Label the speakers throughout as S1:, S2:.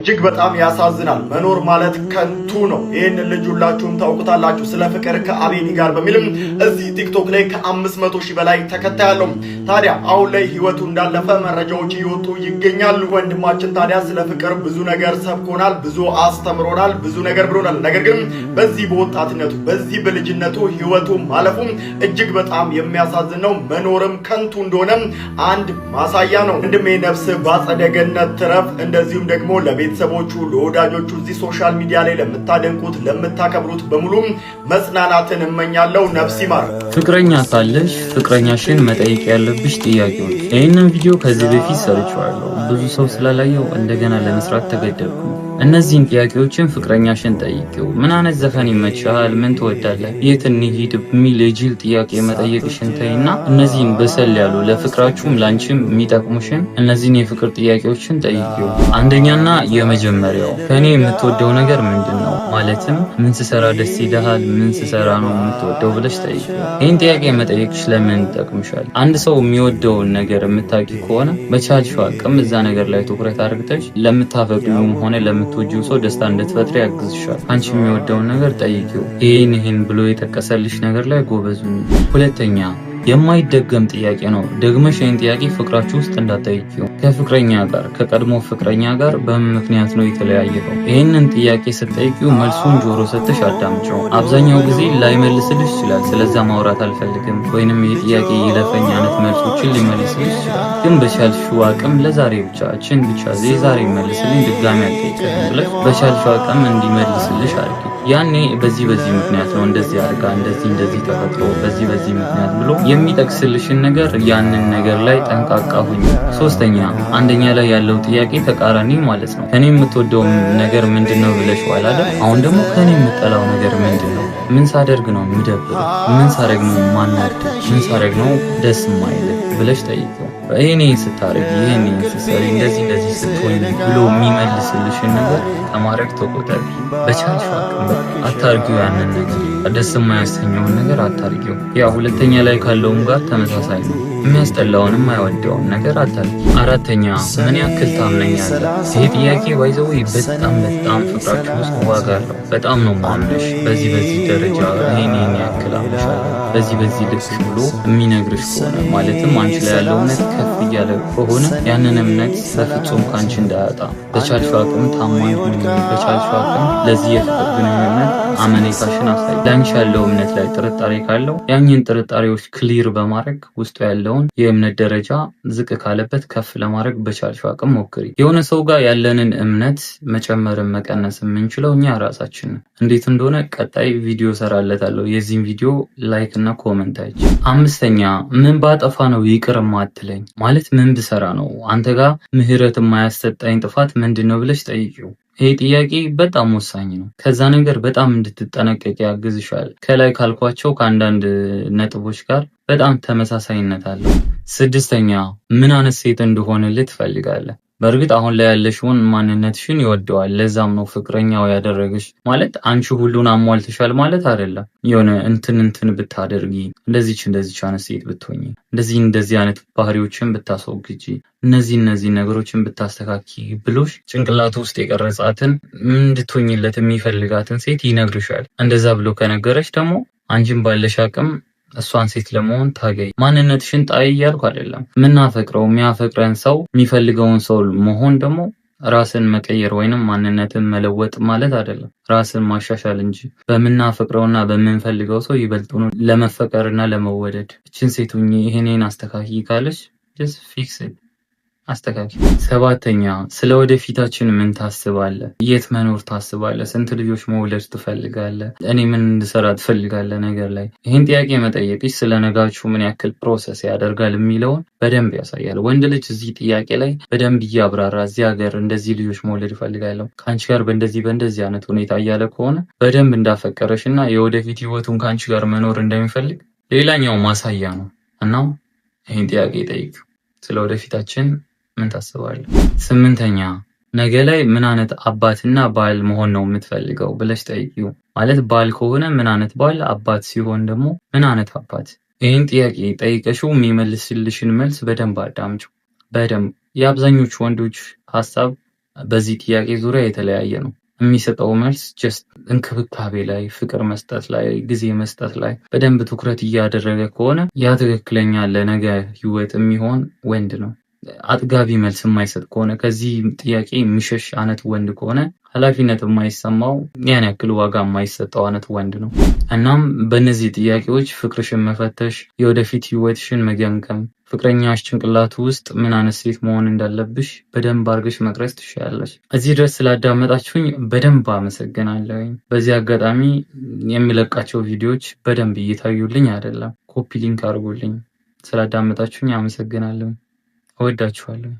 S1: እጅግ በጣም ያሳዝናል። መኖር ማለት ከንቱ ነው። ይህን ልጅ ሁላችሁም ታውቁታላችሁ። ስለ ፍቅር ከአቤኒ ጋር በሚልም እዚህ ቲክቶክ ላይ ከ500,000 በላይ ተከታይ አለው። ታዲያ አሁን ላይ ህይወቱ እንዳለፈ መረጃዎች እየወጡ ይገኛሉ። ወንድማችን ታዲያ ስለ ፍቅር ብዙ ነገር ሰብኮናል፣ ብዙ አስተምሮናል፣ ብዙ ነገር ብሎናል። ነገር ግን በዚህ በወጣትነቱ በዚህ በልጅነቱ ህይወቱ ማለፉ እጅግ በጣም የሚያሳዝን ነው። መኖርም ከንቱ እንደሆነ አንድ ማሳያ ነው። ወንድሜ ነፍስ በአጸደ ገነት ትረፍ። እንደዚሁም ደግሞ ለቤተሰቦቹ ለወዳጆቹ እዚህ ሶሻል ሚዲያ ላይ ለምታደንቁት ለምታከብሩት በሙሉ መጽናናትን እመኛለሁ። ነፍስ ይማር።
S2: ፍቅረኛ ካለሽ ፍቅረኛሽን መጠየቅ ያለብሽ ጥያቄዎች። ይህንን ቪዲዮ ከዚህ በፊት ሰርቼዋለሁ። ብዙ ሰው ስላላየው እንደገና ለመስራት ተገደድኩ። እነዚህን ጥያቄዎችን ፍቅረኛሽን ጠይቂው። ምን አይነት ዘፈን ይመችሃል? ምን ትወዳለህ? የት እንሂድ? የሚል የጅል ጥያቄ መጠየቅሽን ተይና እነዚህን በሰል ያሉ ለፍቅራችሁም ላንቺም የሚጠቅሙሽን እነዚህን የፍቅር ጥያቄዎችን ጠይቂው። አንደኛና የመጀመሪያው ከኔ የምትወደው ነገር ምንድን ነው? ማለትም ምን ስሰራ ደስ ይልሃል? ምን ስሰራ ነው የምትወደው ብለሽ ጠይቂው። ይህን ጥያቄ መጠየቅሽ ለምን ይጠቅምሻል? አንድ ሰው የሚወደውን ነገር የምታውቂ ከሆነ በቻልሽው አቅም እዛ ነገር ላይ ትኩረት አድርገሽ ለምታፈቅሪውም ሆነ ለምትወጂው ሰው ደስታ እንድትፈጥሪ ያግዝሻል። አንቺ የሚወደውን ነገር ጠይቂው። ይህን ብሎ የጠቀሰልሽ ነገር ላይ ጎበዙ። ሁለተኛ የማይደገም ጥያቄ ነው። ደግመሽ ይህን ጥያቄ ፍቅራችሁ ውስጥ እንዳትጠይቂው። ከፍቅረኛ ጋር ከቀድሞ ፍቅረኛ ጋር በምን ምክንያት ነው የተለያየው? ይህንን ጥያቄ ስትጠይቂው መልሱን ጆሮ ሰጥተሽ አዳምጪው። አብዛኛው ጊዜ ላይመልስልሽ ይችላል። ስለዛ ማውራት አልፈልግም ወይንም ይህ ጥያቄ ይለፈኝ አይነት መልሶችን ሊመልስልሽ ይችላል። ግን በቻልሽው አቅም ለዛሬ ብቻ ብቻ ዛሬ መልስልኝ ድጋሚ አልጠይቅም ብለሽ በቻልሽው አቅም እንዲመልስልሽ አድርጊ። ያኔ በዚህ ምክንያት ነው እንደዚህ አድርጋ እንደዚህ ተፈጥሮ በዚህ ምክንያት ብሎ የሚጠቅስልሽን ነገር ያንን ነገር ላይ ጠንቃቃ ሁኚ። ሶስተኛ አንደኛ ላይ ያለው ጥያቄ ተቃራኒ ማለት ነው። ከኔ የምትወደው ነገር ምንድነው ብለሽዋል አይደል? አሁን ደግሞ ከኔ የምጠላው ነገር ምንድነው? ምን ሳደርግ ነው የሚደብር? ምን ሳደርግ ነው ማናድ? ምን ሳደርግ ነው ደስ የማይል ብለሽ ጠይቂው። ይሄኔ ስታረግ ይሄኔ ስትሰሪ እንደዚህ ስትሆን ብሎ የሚመልስልሽን ነገር ከማድረግ ተቆጠቢ። በቻልሽው አቅም አታርጊው። ያንን ነገር ደስ የማያሰኘውን ነገር አታርጊው። ያ ሁለተኛ ላይ ካለውም ጋር ተመሳሳይ ነው። የሚያስጠላውንም አይወደውም ነገር አታርጊ። አራተኛ ምን ያክል ታምነኛለህ? ይሄ ጥያቄ ባይዘው በጣም ፍቅራችሁ ውስጥ ዋጋ አለው። በጣም ነው ማምነሽ። በዚህ ደረጃ ይሄን ያክል አምነሻለሁ በዚህ ልክ ብሎ የሚነግርሽ ከሆነ ማለትም አንቺ ላይ ያለው እምነት ከፍ እያለ ከሆነ ያንን እምነት በፍጹም ካንቺ እንዳያጣ በቻልሽው አቅም ታማኝ ሁኚ። በቻልሽው አቅም ለዚህ የፍቅር ግንኙነት አመኔታሽን አሳይ። ላንቺ ያለው እምነት ላይ ጥርጣሬ ካለው ያንን ጥርጣሬዎች ክሊር በማድረግ ውስጡ ያለውን የእምነት ደረጃ ዝቅ ካለበት ከፍ ለማድረግ በቻልሽው አቅም ሞክሪ። የሆነ ሰው ጋር ያለንን እምነት መጨመርን መቀነስ የምንችለው እኛ ራሳችን እንዴት እንደሆነ ቀጣይ ቪዲዮ ሰራለታለሁ። የዚህን ቪዲዮ ላይክ እና ኮሜንት አይጭ። አምስተኛ ምን ባጠፋ ነው ይቅር ማትለኝ? ማለት ምን ብሰራ ነው አንተ ጋር ምህረት የማያሰጠኝ ጥፋት ምንድነው ብለሽ ጠይቂው። ይሄ ጥያቄ በጣም ወሳኝ ነው። ከዛ ነገር በጣም እንድትጠነቀቂ ያግዝሻል። ከላይ ካልኳቸው ከአንዳንድ ነጥቦች ጋር በጣም ተመሳሳይነት አለው። ስድስተኛ ምን አይነት ሴት እንደሆነልህ ትፈልጋለህ? በእርግጥ አሁን ላይ ያለሽውን ማንነትሽን ይወደዋል። ለዛም ነው ፍቅረኛው ያደረግሽ። ማለት አንቺ ሁሉን አሟልተሻል ማለት አይደለም። የሆነ እንትን ብታደርጊ እንደዚች አይነት ሴት ብትሆኚ እንደዚህ አይነት ባህሪዎችን ብታስወግጂ እነዚህ ነገሮችን ብታስተካኪ ብሎሽ ጭንቅላቱ ውስጥ የቀረጻትን እንድትሆኚለት የሚፈልጋትን ሴት ይነግርሻል። እንደዛ ብሎ ከነገረሽ ደግሞ አንቺን ባለሽ አቅም እሷን ሴት ለመሆን ታገይ። ማንነትሽን ጣይ እያልኩ አይደለም። የምናፈቅረው የሚያፈቅረን ሰው የሚፈልገውን ሰው መሆን ደግሞ ራስን መቀየር ወይንም ማንነትን መለወጥ ማለት አይደለም። ራስን ማሻሻል እንጂ በምናፈቅረውና በምንፈልገው ሰው ይበልጡኑ ለመፈቀርና ለመወደድ እችን ሴት ሁኚ ይሄንን አስተካኪ ካለሽ just fix it አስተካኪ። ሰባተኛ ስለ ወደፊታችን ምን ታስባለህ? የት መኖር ታስባለህ? ስንት ልጆች መውለድ ትፈልጋለህ? እኔ ምን እንድሰራ ትፈልጋለህ? ነገር ላይ ይህን ጥያቄ መጠየቅሽ ስለ ነጋችሁ ምን ያክል ፕሮሰስ ያደርጋል የሚለውን በደንብ ያሳያል። ወንድ ልጅ እዚህ ጥያቄ ላይ በደንብ እያብራራ እዚህ ሀገር እንደዚህ ልጆች መውለድ እፈልጋለሁ ከአንቺ ጋር በእንደዚህ አይነት ሁኔታ እያለ ከሆነ በደንብ እንዳፈቀረሽ እና የወደፊት ህይወቱን ከአንቺ ጋር መኖር እንደሚፈልግ ሌላኛው ማሳያ ነው። እና ይህን ጥያቄ ጠይቅ። ስለ ወደፊታችን ምን ታስባለህ? ስምንተኛ ነገ ላይ ምን አይነት አባትና ባል መሆን ነው የምትፈልገው ብለሽ ጠይቂው። ማለት ባል ከሆነ ምን አይነት ባል፣ አባት ሲሆን ደግሞ ምን አይነት አባት። ይህን ጥያቄ ጠይቀሽው የሚመልስልሽን መልስ በደንብ አዳምጪው። በደንብ የአብዛኞቹ ወንዶች ሀሳብ በዚህ ጥያቄ ዙሪያ የተለያየ ነው። የሚሰጠው መልስ ጀስት እንክብካቤ ላይ፣ ፍቅር መስጠት ላይ፣ ጊዜ መስጠት ላይ በደንብ ትኩረት እያደረገ ከሆነ ያ ትክክለኛ ለነገ ህይወት የሚሆን ወንድ ነው። አጥጋቢ መልስ የማይሰጥ ከሆነ ከዚህ ጥያቄ የሚሸሽ አይነት ወንድ ከሆነ ኃላፊነት የማይሰማው ያን ያክል ዋጋ የማይሰጠው አይነት ወንድ ነው። እናም በእነዚህ ጥያቄዎች ፍቅርሽን መፈተሽ፣ የወደፊት ህይወትሽን መገምገም፣ ፍቅረኛሽ ጭንቅላቱ ውስጥ ምን አይነት ሴት መሆን እንዳለብሽ በደንብ አድርገሽ መቅረጽ ትችያለሽ። እዚህ ድረስ ስላዳመጣችሁኝ በደንብ አመሰግናለሁ። በዚህ አጋጣሚ የሚለቃቸው ቪዲዮዎች በደንብ እየታዩልኝ አይደለም፣ ኮፒ ሊንክ አድርጉልኝ። ስላዳመጣችሁኝ አመሰግናለሁ። እወዳችኋለሁ።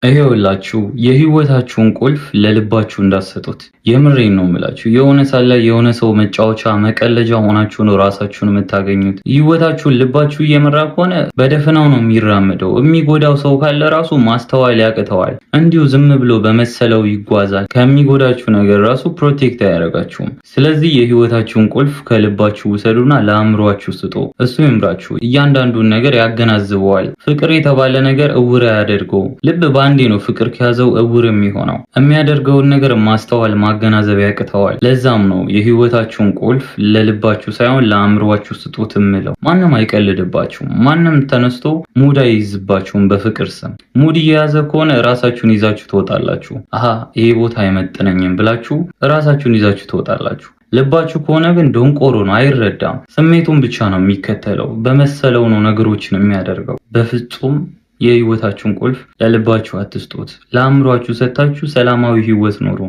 S2: ይኸውላችሁ የህይወታችሁን ቁልፍ ለልባችሁ እንዳትሰጡት። የምሬን ነው የምላችሁ። የሆነ ሳለ የሆነ ሰው መጫወቻ መቀለጃ ሆናችሁ ነው ራሳችሁን የምታገኙት። ህይወታችሁን ልባችሁ እየመራ ከሆነ በደፈናው ነው የሚራመደው። የሚጎዳው ሰው ካለ ራሱ ማስተዋል ያቅተዋል። እንዲሁ ዝም ብሎ በመሰለው ይጓዛል። ከሚጎዳችሁ ነገር ራሱ ፕሮቴክት አያደርጋችሁም። ስለዚህ የህይወታችሁን ቁልፍ ከልባችሁ ውሰዱና ለአእምሯችሁ ስጡ። እሱ ይምራችሁ፣ እያንዳንዱን ነገር ያገናዝበዋል። ፍቅር የተባለ ነገር እውር አያደርገው። ልብ አንዴ ነው ፍቅር ከያዘው እውር የሚሆነው። የሚያደርገውን ነገር ማስተዋል ማገናዘብ ያቅተዋል። ለዛም ነው የህይወታችሁን ቁልፍ ለልባችሁ ሳይሆን ለአእምሯችሁ ስጡት እምለው። ማንም አይቀልድባችሁም። ማንም ተነስቶ ሙድ አይይዝባችሁም። በፍቅር ስም ሙድ እየያዘ ከሆነ ራሳችሁን ይዛችሁ ትወጣላችሁ። አሃ ይሄ ቦታ አይመጥነኝም ብላችሁ ራሳችሁን ይዛችሁ ትወጣላችሁ። ልባችሁ ከሆነ ግን ደንቆሮ ነው፣ አይረዳም። ስሜቱን ብቻ ነው የሚከተለው። በመሰለው ነው ነገሮችን የሚያደርገው። በፍጹም የህይወታችሁን ቁልፍ ለልባችሁ አትስጡት። ለአእምሯችሁ ሰጣችሁ ሰላማዊ ህይወት ኑሩ።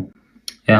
S2: ያ